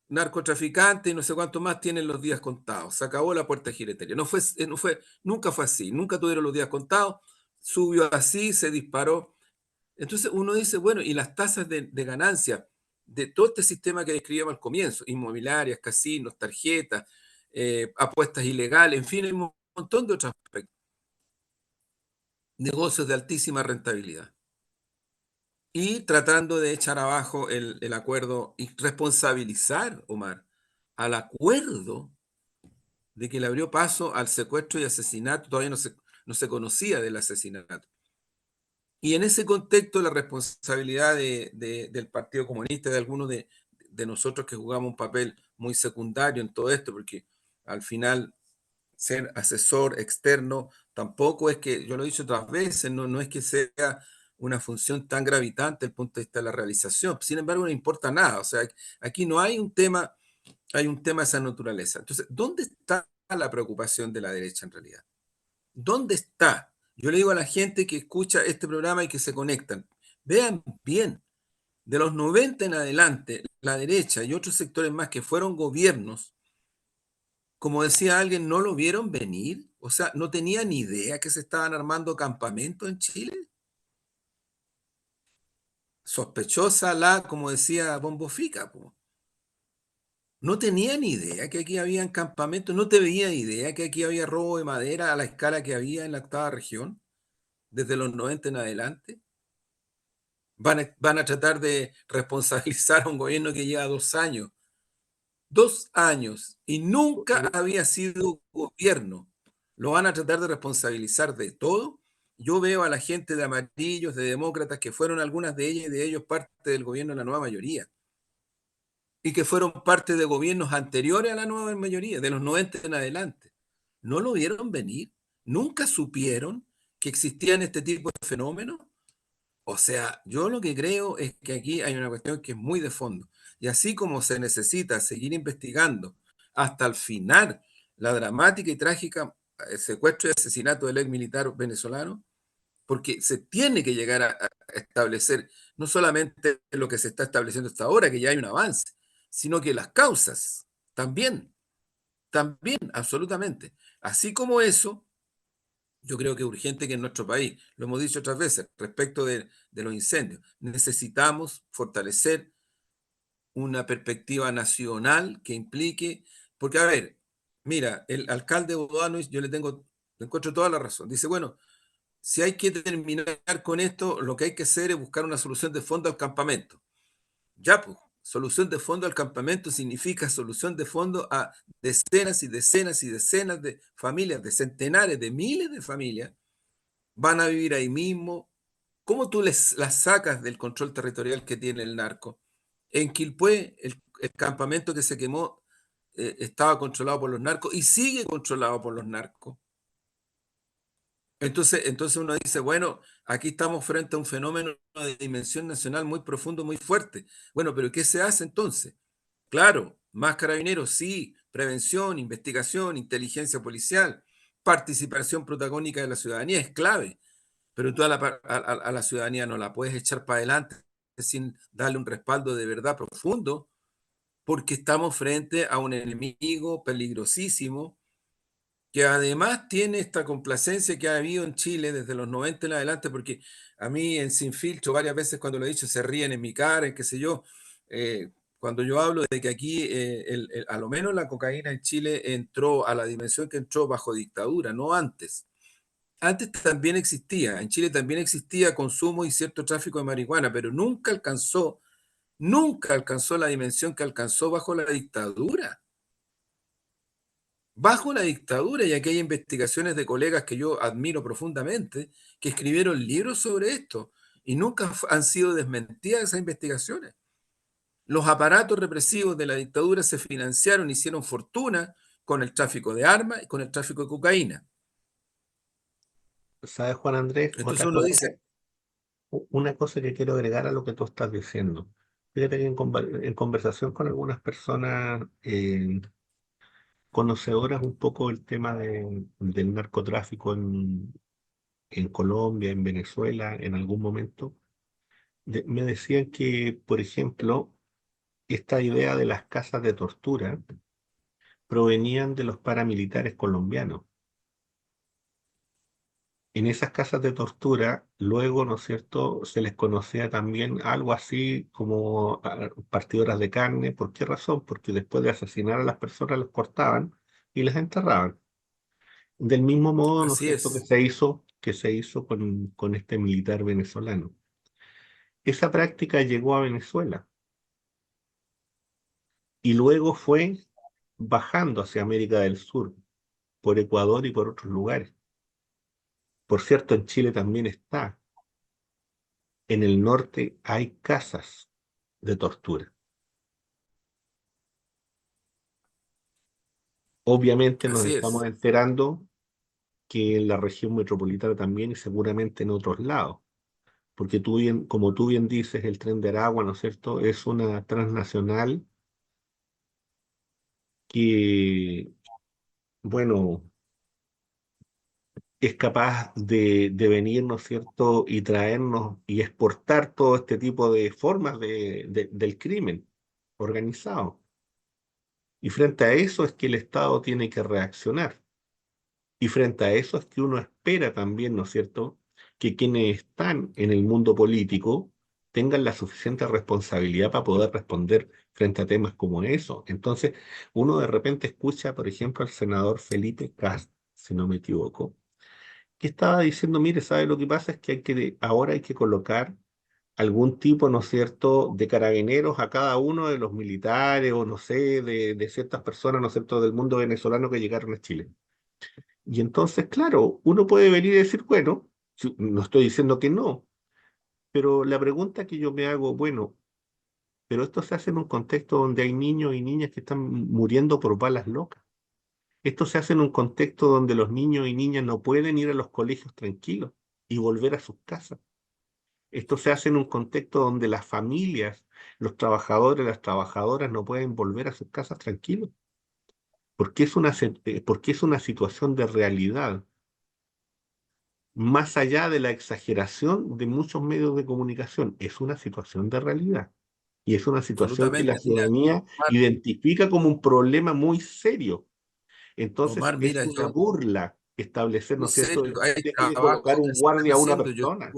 S2: narcotraficante y no sé cuánto más tienen los días contados. Se acabó la puerta giratoria. Nunca fue así, nunca tuvieron los días contados, subió así, se disparó. Entonces uno dice, bueno, y las tasas de ganancia de todo este sistema que describíamos al comienzo, inmobiliarias, casinos, tarjetas, apuestas ilegales, en fin, hay un montón de otros aspectos, negocios de altísima rentabilidad. Y tratando de echar abajo el acuerdo y responsabilizar, Omar, al acuerdo de que le abrió paso al secuestro y asesinato, todavía no se conocía del asesinato. Y en ese contexto, la responsabilidad del Partido Comunista, de algunos de nosotros que jugamos un papel muy secundario en todo esto, porque al final ser asesor externo tampoco es que, yo lo he dicho otras veces, no es que sea una función tan gravitante desde el punto de vista de la realización. Sin embargo, no importa nada. O sea, aquí no hay un tema de esa naturaleza. Entonces, ¿dónde está la preocupación de la derecha en realidad? ¿Dónde está? Yo le digo a la gente que escucha este programa y que se conectan, vean bien, de los 90 en adelante, la derecha y otros sectores más que fueron gobiernos, como decía alguien, no lo vieron venir. O sea, no tenían idea que se estaban armando campamentos en Chile. Sospechosa como decía Bombo Fica, po. No tenían idea que aquí habían campamentos, no te veía idea que aquí había robo de madera a la escala que había en la octava región, desde los 90 en adelante. Van a tratar de responsabilizar a un gobierno que lleva 2 años, 2 años, y nunca había sido gobierno. Lo van a tratar de responsabilizar de todo. Yo veo a la gente de amarillos, de demócratas, que fueron algunas de ellas y de ellos parte del gobierno de la nueva mayoría, y que fueron parte de gobiernos anteriores a la nueva mayoría, de los 90 en adelante. No lo vieron venir, nunca supieron que existían este tipo de fenómenos. O sea, yo lo que creo es que aquí hay una cuestión que es muy de fondo. Y así como se necesita seguir investigando hasta el final la dramática y trágica secuestro y asesinato del ex militar venezolano, porque se tiene que llegar a establecer no solamente lo que se está estableciendo hasta ahora, que ya hay un avance, sino que las causas también, también, absolutamente. Así como eso, yo creo que es urgente que en nuestro país, lo hemos dicho otras veces, respecto de los incendios, necesitamos fortalecer una perspectiva nacional que implique, porque a ver, mira, el alcalde Bodano, le encuentro toda la razón. Dice, bueno, si hay que terminar con esto, lo que hay que hacer es buscar una solución de fondo al campamento. Ya, pues, solución de fondo al campamento significa solución de fondo a decenas y decenas y decenas de familias, de centenares, de miles de familias van a vivir ahí mismo. ¿Cómo tú las sacas del control territorial que tiene el narco? En Quilpué, el campamento que se quemó estaba controlado por los narcos y sigue controlado por los narcos. Entonces uno dice, bueno, aquí estamos frente a un fenómeno de dimensión nacional muy profundo, muy fuerte. Bueno, pero ¿qué se hace entonces? Claro, más carabineros, sí, prevención, investigación, inteligencia policial, participación protagónica de la ciudadanía es clave, pero tú a la ciudadanía no la puedes echar para adelante sin darle un respaldo de verdad profundo, porque estamos frente a un enemigo peligrosísimo que además tiene esta complacencia que ha habido en Chile desde los 90 en adelante, porque a mí en Sin Filtro varias veces cuando lo he dicho se ríen en mi cara, en qué sé yo, cuando yo hablo de que aquí a lo menos la cocaína en Chile entró a la dimensión que entró bajo dictadura, no antes. Antes también existía, en Chile también existía consumo y cierto tráfico de marihuana, pero nunca alcanzó la dimensión que alcanzó bajo la dictadura. Bajo la dictadura, y aquí hay investigaciones de colegas que yo admiro profundamente, que escribieron libros sobre esto y nunca han sido desmentidas esas investigaciones. Los aparatos represivos de la dictadura se financiaron, hicieron fortuna con el tráfico de armas y con el tráfico de cocaína.
S1: ¿Sabes, Juan Andrés?
S2: Entonces uno dice,
S1: Una cosa que quiero agregar a lo que tú estás diciendo. Fíjate que en conversación con algunas personas conocedoras un poco el tema del narcotráfico en Colombia, en Venezuela, en algún momento, me decían que, por ejemplo, esta idea de las casas de tortura provenían de los paramilitares colombianos. En esas casas de tortura, luego, ¿no es cierto?, se les conocía también algo así como partidoras de carne. ¿Por qué razón? Porque después de asesinar a las personas, las cortaban y las enterraban. Del mismo modo, ¿no es
S2: así
S1: cierto?,
S2: es,
S1: que se hizo con este militar venezolano. Esa práctica llegó a Venezuela y luego fue bajando hacia América del Sur, por Ecuador y por otros lugares. Por cierto, en Chile también está. En el norte hay casas de tortura. Obviamente nos
S2: así
S1: estamos
S2: es,
S1: enterando que en la región metropolitana también y seguramente en otros lados, porque como tú bien dices, el Tren de Aragua, ¿no es cierto?, es una transnacional que, bueno, es capaz de venir, ¿no es cierto?, y traernos y exportar todo este tipo de formas del crimen organizado. Y frente a eso es que el Estado tiene que reaccionar. Y frente a eso es que uno espera también, ¿no es cierto?, que quienes están en el mundo político tengan la suficiente responsabilidad para poder responder frente a temas como eso. Entonces, uno de repente escucha, por ejemplo, al senador Felipe Cast, si no me equivoco, que estaba diciendo, mire, ¿sabe lo que pasa? Es que ahora hay que colocar algún tipo, ¿no es cierto?, de carabineros a cada uno de los militares o no sé, de ciertas personas, ¿no es cierto?, del mundo venezolano que llegaron a Chile. Y entonces, claro, uno puede venir y decir, bueno, no estoy diciendo que no, pero la pregunta que yo me hago, bueno, pero esto se hace en un contexto donde hay niños y niñas que están muriendo por balas locas. Esto se hace en un contexto donde los niños y niñas no pueden ir a los colegios tranquilos y volver a sus casas. Esto se hace en un contexto donde las familias, los trabajadores, las trabajadoras no pueden volver a sus casas tranquilos, porque es una situación de realidad más allá de la exageración de muchos medios de comunicación. Es una situación de realidad y es una situación que la
S2: absolutamente. Mira,
S1: ciudadanía identifica como un problema muy serio. Entonces
S2: Omar,
S1: es
S2: mira,
S1: una burla establecer, ¿no
S2: muy
S1: es cierto?,
S2: serio,
S1: que
S2: hay
S1: usted tiene que colocar
S2: trabajo
S1: un
S2: que se están
S1: guardia a una
S2: haciendo.
S1: persona.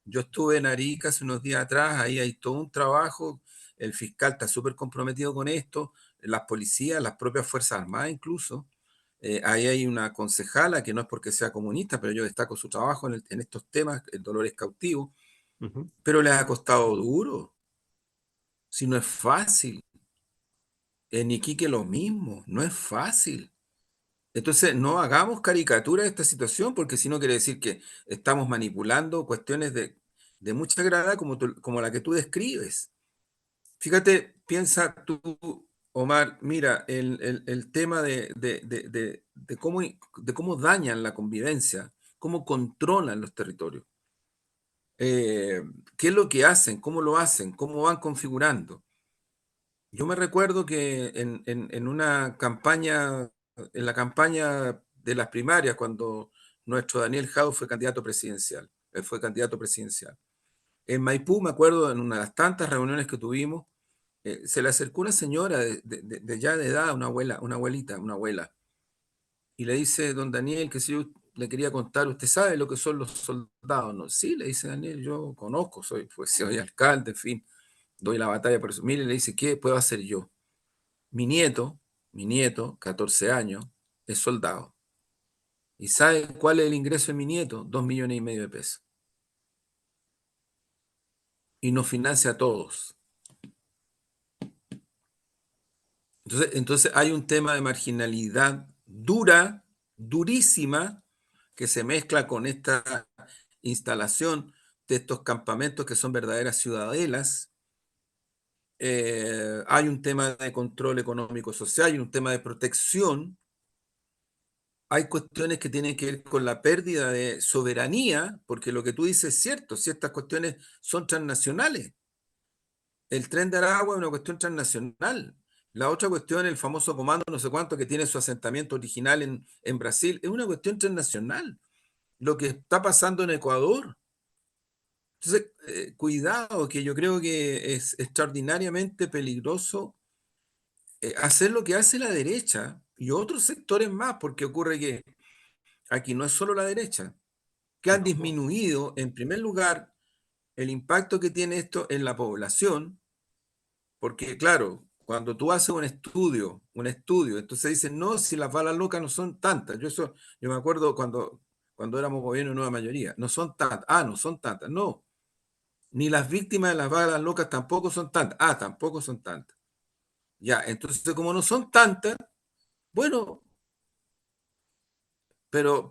S2: Yo estuve en Arica hace unos días atrás, ahí hay todo un trabajo, el fiscal está súper comprometido con esto, las policías, las propias Fuerzas Armadas incluso. Ahí hay una concejala que no es porque sea comunista, pero yo destaco su trabajo en estos temas, el Dolores Cautivo,
S1: Ujú.
S2: pero les ha costado duro, si no es fácil. En Iquique lo mismo, no es fácil. Entonces, no hagamos caricatura de esta situación, porque si no quiere decir que estamos manipulando cuestiones de mucha gravedad como la que tú describes. Fíjate, piensa tú, Omar, mira, el tema de cómo dañan la convivencia, cómo controlan los territorios, eh, qué es lo que hacen, cómo lo hacen, cómo van configurando. Yo me recuerdo que en una campaña, en la campaña de las primarias, cuando nuestro Daniel Jau fue candidato presidencial, él fue candidato presidencial. En Maipú, me acuerdo, en una de las tantas reuniones que tuvimos, se le acercó una señora de ya de edad, una abuelita, una abuela, y le dice, don Daniel, que si yo le quería contar, ¿usted sabe lo que son los soldados? No, sí, le dice Daniel, yo conozco, soy alcalde, en fin, doy la batalla por eso. Mire, le dice, ¿qué puedo hacer yo? Mi nieto, mi nieto, 14 años, es soldado. ¿Y sabe cuál es el ingreso de mi nieto? 2,5 millones de pesos. Y nos financia a todos. Entonces hay un tema de marginalidad dura, durísima, que se mezcla con esta instalación de estos campamentos que son verdaderas ciudadelas. Hay un tema de control económico social, hay un tema de protección, hay cuestiones que tienen que ver con la pérdida de soberanía, porque lo que tú dices es cierto, si estas cuestiones son transnacionales. El Tren de Aragua es una cuestión transnacional. La otra cuestión, el famoso comando no sé cuánto que tiene su asentamiento original en Brasil, es una cuestión transnacional. Lo que está pasando en Ecuador. Entonces, cuidado, que yo creo que es extraordinariamente peligroso hacer lo que hace la derecha y otros sectores más, porque ocurre que aquí no es solo la derecha, que han
S1: No,
S2: disminuido, en primer lugar, el impacto que tiene esto en la población. Porque, claro, cuando tú haces un estudio, entonces dicen, no, si las balas locas no son tantas. Yo me acuerdo cuando éramos gobierno de nueva mayoría, no son tantas. Ah, no son tantas. No, ni las víctimas de las balas locas tampoco son tantas. Ah, tampoco son tantas. Ya, entonces como no son tantas, bueno, pero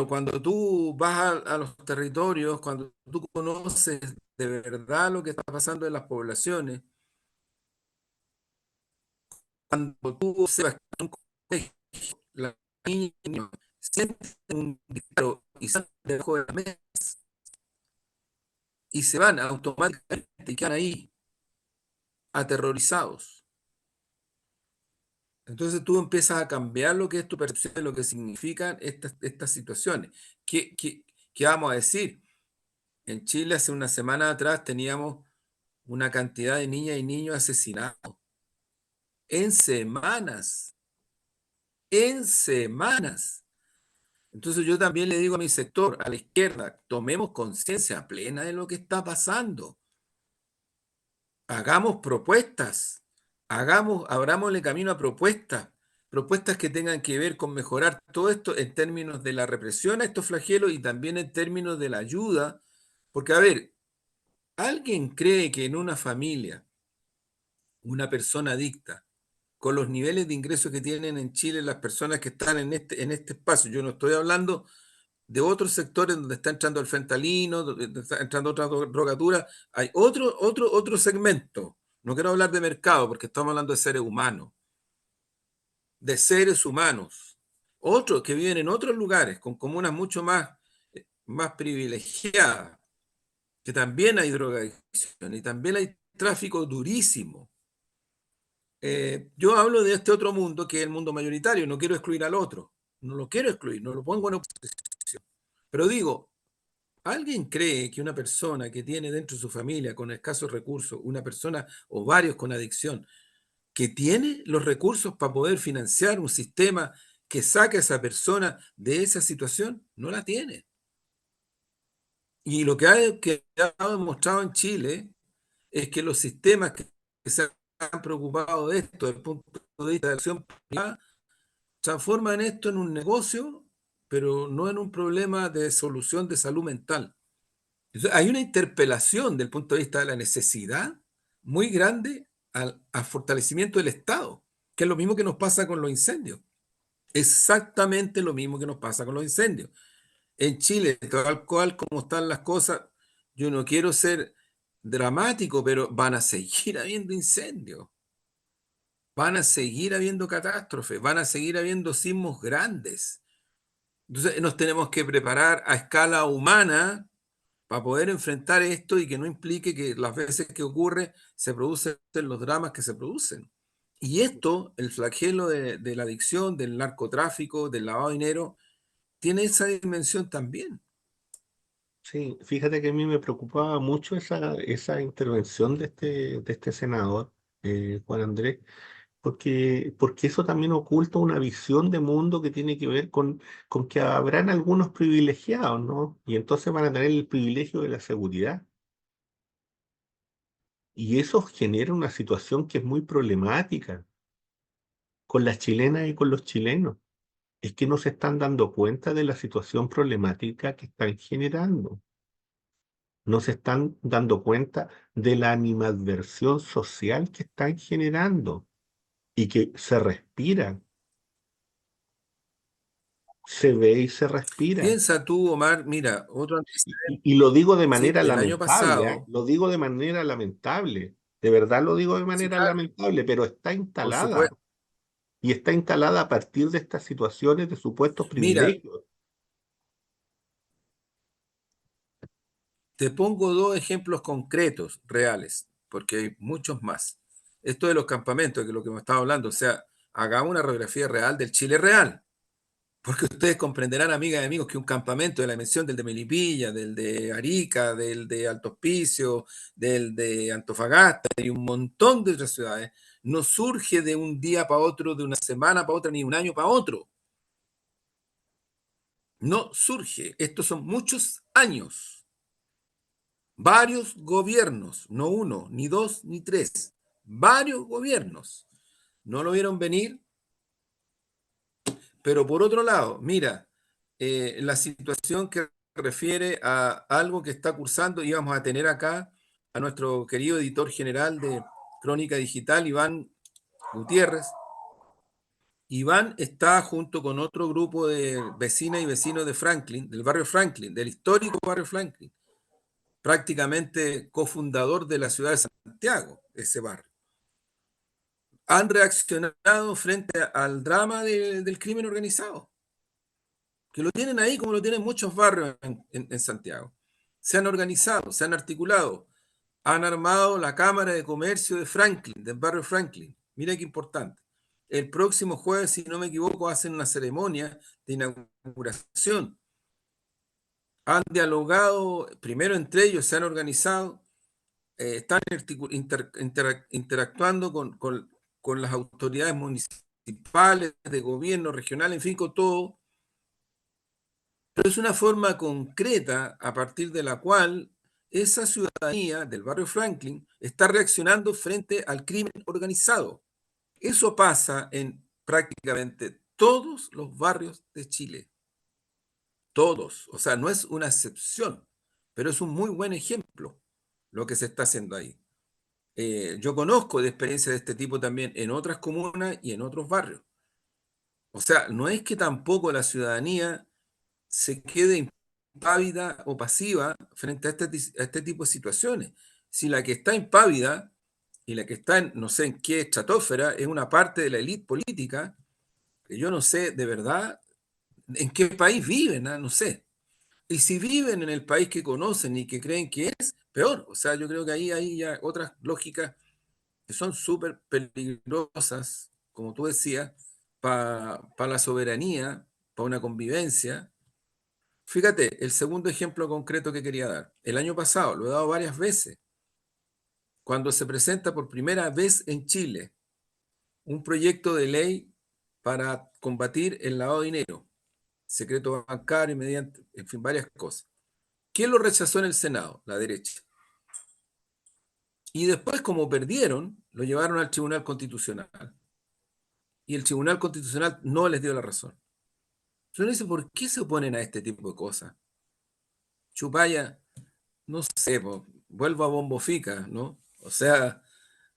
S2: cuando tú vas a los territorios, cuando tú conoces de verdad lo que está pasando en las poblaciones, cuando tú observas que un colegio, la niña siente un disparo y salen debajo de la mesa y se van automáticamente y quedan ahí aterrorizados. Entonces tú empiezas a cambiar lo que es tu percepción de lo que significan estas situaciones. ¿Qué vamos a decir? En Chile hace una semana atrás teníamos una cantidad de niñas y niños asesinados en semanas, en semanas. Entonces yo también le digo a mi sector, a la izquierda, tomemos conciencia plena de lo que está pasando. Hagamos propuestas, abrámosle camino a propuestas, propuestas que tengan que ver con mejorar todo esto en términos de la represión a estos flagelos y también en términos de la ayuda. Porque, a ver, ¿alguien cree que en una familia, una persona adicta, con los niveles de ingresos que tienen en Chile las personas que están en este espacio, yo no estoy hablando de otros sectores donde está entrando el fentanilo, donde está entrando otra drogadura, hay otro segmento. No quiero hablar de mercado porque estamos hablando de seres humanos. Otros que viven en otros lugares, con comunas mucho más privilegiadas, que también hay drogadicción y también hay tráfico durísimo. Yo hablo de este otro mundo que es el mundo mayoritario, no quiero excluir al otro, no lo quiero excluir, no lo pongo en oposición. Pero digo, ¿alguien cree que una persona que tiene dentro de su familia con escasos recursos, una persona o varios con adicción, que tiene los recursos para poder financiar un sistema que saque a esa persona de esa situación? No la tiene. Y lo que ha demostrado en Chile es que los sistemas que se han preocupado de esto desde el punto de vista de la acción privada transforman esto en un negocio, pero no en un problema de solución de salud mental. Entonces, hay una interpelación del punto de vista de la necesidad muy grande al fortalecimiento del Estado, que es lo mismo que nos pasa con los incendios. Exactamente lo mismo que nos pasa con los incendios. En Chile, tal cual como están las cosas, yo no quiero ser dramático, pero van a seguir habiendo incendios, van a seguir habiendo catástrofes, van a seguir habiendo sismos grandes. Entonces, nos tenemos que preparar a escala humana para poder enfrentar esto y que no implique que las veces que ocurre se producen los dramas que se producen. Y esto, el flagelo de la adicción, del narcotráfico, del lavado de dinero, tiene esa dimensión también.
S1: Sí, fíjate que a mí me preocupaba mucho esa intervención de este senador, Juan Andrés, porque eso también oculta una visión de mundo que tiene que ver con que habrán algunos privilegiados, ¿no? Y entonces van a tener el privilegio de la seguridad. Y eso genera una situación que es muy problemática con las chilenas y con los chilenos. Es que no se están dando cuenta de la situación problemática que están generando. No se están dando cuenta de la animadversión social que están generando y que se respira, se ve y se respira.
S2: Piensa tú, Omar, mira, otro
S1: Y lo
S2: antecedente.
S1: digo de
S2: Sí,
S1: manera
S2: el año
S1: lamentable, ¿ah?
S2: pasado,
S1: Lo digo de manera lamentable. De verdad lo digo de
S2: sí,
S1: manera
S2: claro,
S1: lamentable, pero está
S2: por
S1: instalada.
S2: supuesto.
S1: Y está instalada a partir de estas situaciones de supuestos
S2: Mira,
S1: privilegios.
S2: te pongo dos ejemplos concretos, reales, porque hay muchos más. Esto de los campamentos, que es lo que me estaba hablando, o sea, hagamos una radiografía real del Chile real, porque ustedes comprenderán, amigas y amigos, que un campamento de la dimensión del de Melipilla, del de Arica, del de Alto Hospicio, del de Antofagasta y un montón de otras ciudades, no surge de un día para otro, de una semana para otra, ni un año para otro. No surge. Estos son muchos años. Varios gobiernos, no uno, ni dos, ni tres, varios gobiernos no lo vieron venir, pero por otro lado, mira, la situación que refiere a algo que está cursando, íbamos a tener acá a nuestro querido editor general de Crónica Digital, Iván Gutiérrez. Iván está junto con otro grupo de vecinas y vecinos de Franklin, del barrio Franklin, del histórico barrio Franklin, prácticamente cofundador de la ciudad de Santiago, ese barrio. Han reaccionado frente al drama del crimen organizado, que lo tienen ahí como lo tienen muchos barrios en Santiago. Se han organizado, se han articulado, han armado la Cámara de Comercio de Franklin, del barrio Franklin. Mira qué importante. El próximo jueves, si no me equivoco, hacen una ceremonia de inauguración. Han dialogado, primero entre ellos, se han organizado, están interactuando con las autoridades municipales, de gobierno regional, en fin, con todo, pero es una forma concreta a partir de la cual esa ciudadanía del barrio Franklin está reaccionando frente al crimen organizado. Eso pasa en prácticamente todos los barrios de Chile, todos, o sea, no es una excepción, pero es un muy buen ejemplo lo que se está haciendo ahí. Yo conozco de experiencias de este tipo también en otras comunas y en otros barrios. O sea, no es que tampoco la ciudadanía se quede impávida o pasiva frente a este tipo de situaciones. Si la que está impávida y la que está en no sé en qué estratosfera es una parte de la élite política, que yo no sé de verdad en qué país viven, ¿ah? No sé. Y si viven en el país que conocen y que creen que es, peor. O sea, yo creo que ahí hay ya otras lógicas que son súper peligrosas, como tú decías, para la soberanía, para una convivencia. Fíjate, el segundo ejemplo concreto que quería dar. El año pasado, lo he dado varias veces, cuando se presenta por primera vez en Chile un proyecto de ley para combatir el lavado de dinero, secreto bancario, mediante, en fin, varias cosas. ¿Quién lo rechazó en el Senado? La derecha. Y después, como perdieron, lo llevaron al Tribunal Constitucional. Y el Tribunal Constitucional no les dio la razón. Yo no sé por qué se oponen a este tipo de cosas. Chupaya, no sé, po, vuelvo a Bombo Fica, ¿no? O sea,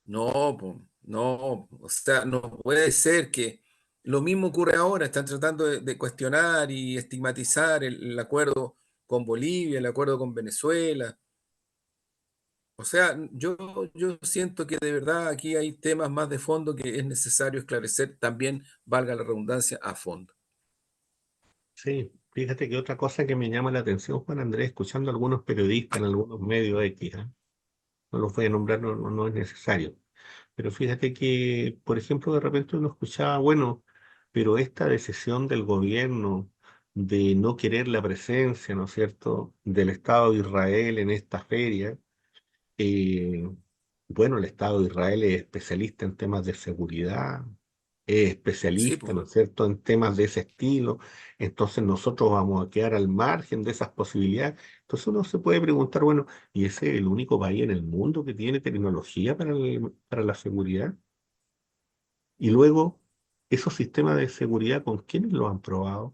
S2: no, po, no, o sea, no puede ser que lo mismo ocurre ahora, están tratando de cuestionar y estigmatizar el acuerdo con Bolivia, el acuerdo con Venezuela. O sea, yo siento que de verdad aquí hay temas más de fondo que es necesario esclarecer también, valga la redundancia, a fondo.
S1: Sí, fíjate que otra cosa que me llama la atención, Juan Andrés, escuchando a algunos periodistas en algunos medios X, ¿ah? No los voy a nombrar, no es necesario. Pero fíjate que, por ejemplo, de repente uno escuchaba, bueno, pero esta decisión del gobierno de no querer la presencia, ¿no es cierto?, del Estado de Israel en esta feria. Eh, bueno, el Estado de Israel es especialista en temas de seguridad, es
S2: Sí,
S1: especialista,
S2: pues.
S1: ¿no es cierto?, en temas de ese estilo. Entonces nosotros vamos a quedar al margen de esas posibilidades. Entonces uno se puede preguntar, bueno, ¿y ese es el único país en el mundo que tiene tecnología para la seguridad? Y luego, esos sistemas de seguridad, ¿con quiénes los han probado?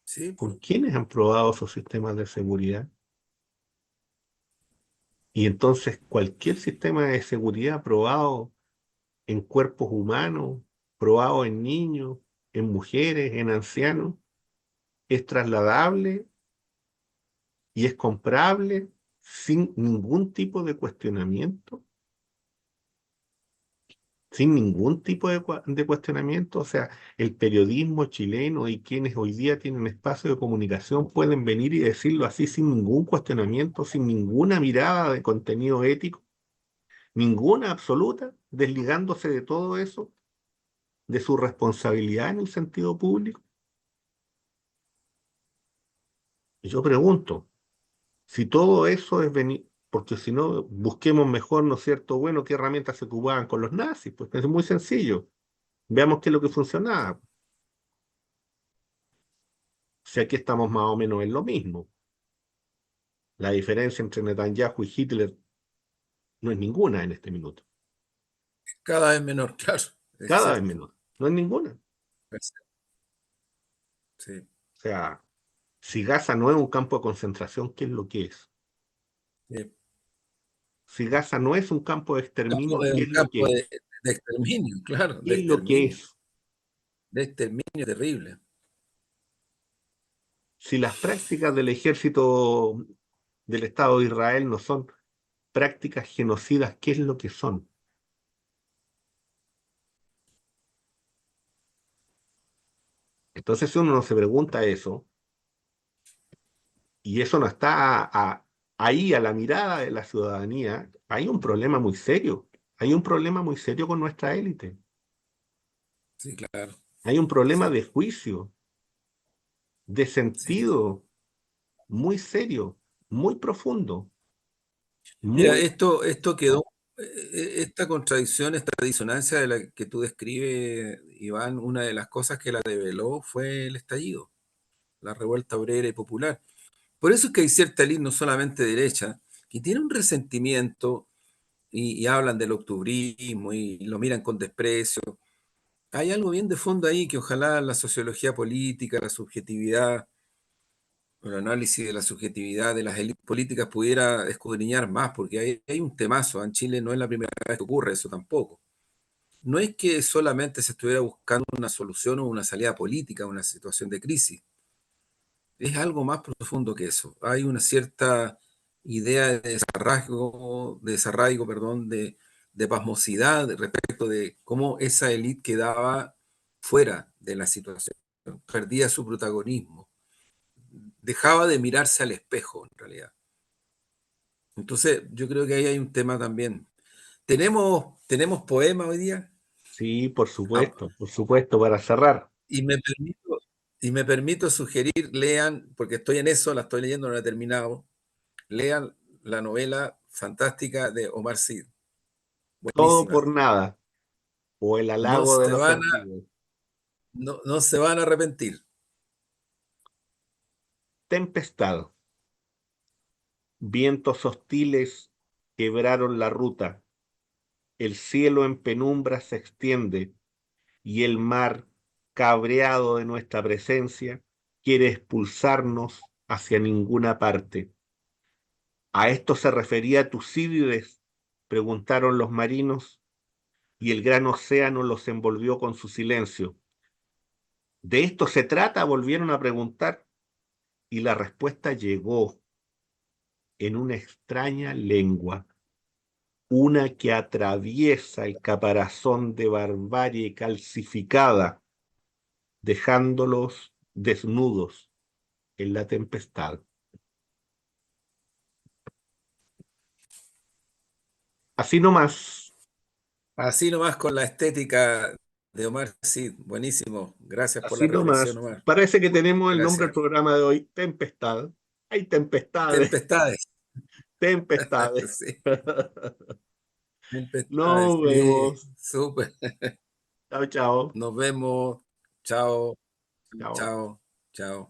S2: Sí,
S1: ¿Con
S2: pues.
S1: quiénes han probado esos sistemas de seguridad? Y entonces cualquier sistema de seguridad probado en cuerpos humanos, probado en niños, en mujeres, en ancianos, es trasladable y es comprable sin ningún tipo de cuestionamiento, sin ningún tipo de cuestionamiento. O sea, el periodismo chileno y quienes hoy día tienen espacio de comunicación pueden venir y decirlo así sin ningún cuestionamiento, sin ninguna mirada de contenido ético, ninguna absoluta, desligándose de todo eso, de su responsabilidad en el sentido público. Y yo pregunto, si todo eso es venir, porque si no, busquemos mejor, ¿no es cierto? Bueno, ¿qué herramientas se ocupaban con los nazis? Pues es muy sencillo. Veamos qué es lo que funcionaba. Si aquí estamos más o menos en lo mismo. La diferencia entre Netanyahu y Hitler no es ninguna en este minuto.
S2: Cada vez menor, claro, es
S1: Cada vez
S2: cierto.
S1: menor. No es ninguna.
S2: Es cierto. Sí,
S1: O sea, si Gaza no es un campo de concentración, ¿qué es lo que es?
S2: sí.
S1: Si Gaza no es un campo de exterminio,
S2: Es
S1: ¿qué
S2: un
S1: es lo que
S2: campo
S1: es?
S2: de exterminio, claro,
S1: ¿Qué es lo que es?
S2: de exterminio terrible.
S1: Si las prácticas del ejército del Estado de Israel no son prácticas genocidas, ¿qué es lo que son? Entonces, si uno no se pregunta eso, y eso no está ahí a la mirada de la ciudadanía, hay un problema muy serio. Hay un problema muy serio con nuestra élite.
S2: Sí, claro,
S1: Hay un problema
S2: sí,
S1: de juicio, de
S2: sí.
S1: sentido, muy serio, muy profundo,
S2: Mira,
S1: muy...
S2: esto quedó, esta contradicción, esta disonancia de la que tú describes, Iván, una de las cosas que la develó fue el estallido, la revuelta obrera y popular. Por eso es que hay cierta élite, no solamente derecha, que tiene un resentimiento y hablan del octubrismo y lo miran con desprecio. Hay algo bien de fondo ahí que ojalá la sociología política, la subjetividad, el análisis de la subjetividad de las élites políticas pudiera escudriñar más, porque hay un temazo. En Chile no es la primera vez que ocurre eso tampoco. No es que solamente se estuviera buscando una solución o una salida política a una situación de crisis. Es algo más profundo que eso. Hay una cierta idea de desarraigo, perdón, de pasmosidad respecto de cómo esa élite quedaba fuera de la situación, perdía su protagonismo, dejaba de mirarse al espejo en realidad. Entonces, yo creo que ahí hay un tema también. Tenemos poema hoy día.
S1: Sí,
S2: Ah,
S1: por supuesto, para cerrar.
S2: y me permito sugerir, lean, porque estoy en eso, la estoy leyendo, no la he terminado, lean la novela fantástica de Omar Sy,
S1: Todo
S2: buenísima.
S1: por nada, o el
S2: No
S1: halago de
S2: se
S1: los
S2: van
S1: sentidos.
S2: no se van a arrepentir.
S1: Tempestad. Vientos hostiles quebraron la ruta. El cielo en penumbra se extiende y el mar, cabreado de nuestra presencia, quiere expulsarnos hacia ninguna parte. ¿A esto se refería Tucídides? Preguntaron los marinos, y el gran océano los envolvió con su silencio. ¿De esto se trata? Volvieron a preguntar, y la respuesta llegó en una extraña lengua, una que atraviesa el caparazón de barbarie calcificada, dejándolos desnudos en la tempestad. Así nomás,
S2: Así nomás con la estética De Omar, sí, buenísimo. Gracias por la
S1: Así
S2: reflexión,
S1: nomás.
S2: Omar.
S1: Parece que tenemos el nombre
S2: Gracias.
S1: del programa de hoy, Tempestad. Hay tempestades,
S2: Tempestades.
S1: tempestades.
S2: Sí, tempestades.
S1: Nos
S2: Sí,
S1: vemos.
S2: súper.
S1: Chao, chao.
S2: Nos vemos. Chao,
S1: Chao.
S2: chao, chao.